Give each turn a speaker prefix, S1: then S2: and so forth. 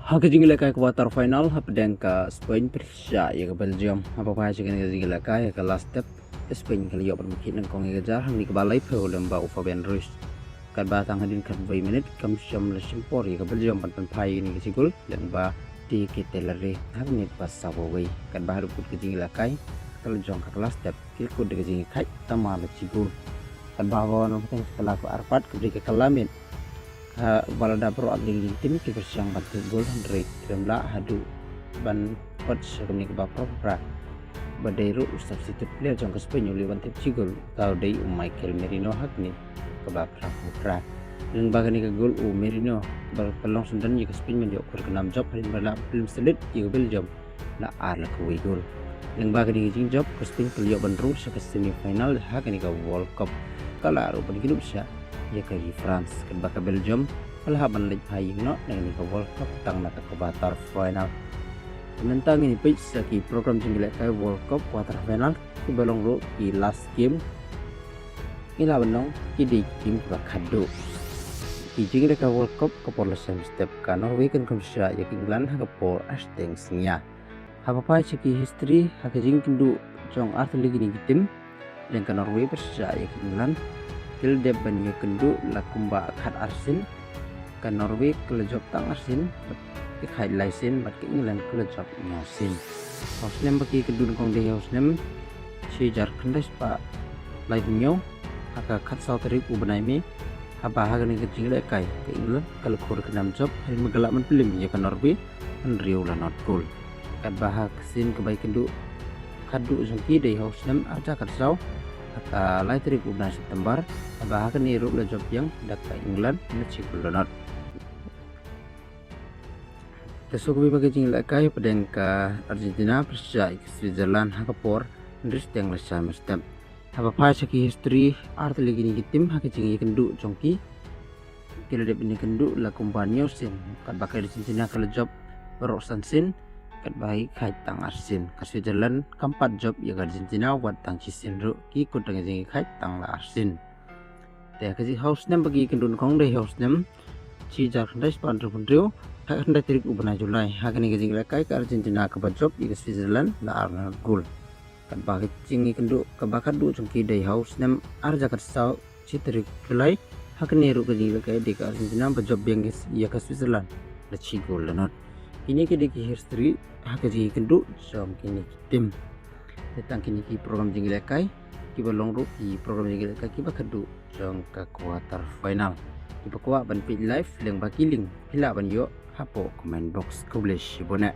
S1: Hakajingila kay quarter final hapdeng ka Spain Persia ya ka Belgium apa pa chicken gila kay ka last step Spain kali yo permukit nang kong ngejar hang ni kebalai pe lembau Fabian Ruiz kan batang hadin kan 2 minit kam syam la simpor ya ka Belgium pan pai ni sigul dan ba di kitelare hang ni pas sawoi kan baru put kajingila kay kalau jong ka last step kil de kajing kai tama la sigul kan bawo no teng setelah ko arpat ke kalamin balada pro abding tim ki bersiang bantu gol Hendrik Kremla hadu ban pot sekuni ke bapro pra badairu substitute player jong ke Spanyol liwan tip cigol tau dei Michael Merino hakni ke bapra putra dan bagani ke gol Merino berpelong sundan ke Spanyol menjok ke 6 job hari bala film selit ke Belgium la arla ke gol dan bagani ke job ke Spanyol kelio bandru ke semifinal hakni ke World Cup kala ru ban hidup sya ya ke France kan baka Belgium palahaban leg paying no dengan ke World Cup tang mata ke quarter final menentang ini pitch saki program jingle ke World Cup quarter final ki balong ro ki last game ila benong ki di game ka kado ki jingle ke World Cup ke pola sem step ka Norway kan komsya ya ki England ha ke por asteng singya apa pa saki history ha ke jing kindu jong arti lagi ni tim dan ke Norway persya ya ki England kil de banyu kendu lakumba khat arsin ka Norway kelejop tang arsin ke khai laisin bat ke England kelejop nyosin hosnem bagi kedun kong de hosnem si jar kendes pa lai nyo aka khat sau tarik u banai me haba ha gani ke jingle kai ke England kal khur ke nam job hari megalak men film ya ka Norway an riu la not goal kat bahak sin ke bai kendu khadu jongki de hosnem arja kat sau aka lai tarik u bulan September bahkan ni ruk la job yang data England na cikul donat tesuk bi bagi jing la kai padeng ka Argentina Persia Switzerland hakapor ndris teng la sam step haba pa saki history art lagi ni tim hak jing kendu jongki kila de ni kendu la kumpanyo sin kan bakai Argentina kala job rosan sin kat baik khai tang arsin ka Switzerland kampat job ya Argentina wat tang cisin ru ki kut tang jing khai tang la arsin te ka ji house nem bagi kendun kong de house nem ci jar khandai span ru pundriu ha khandai tirik ubana Julai ha kani ka jing la kai ka Argentina ka job ya Switzerland la arna gol kan bagi jing kendu ka bakat du jongki de house nem arja kat sau ci tirik Julai ha kani ru ka jing la kai de ka Argentina ba job yang ya ka Switzerland la ci gol la not ini ke deki history hak ji kendu som kini tim tentang kini ki program jingle kai ki balong ru ki program jingle kai ki bakadu jong ka quarter final ki bakwa ban pi live leng bakiling pila ban yo hapo comment box publish bona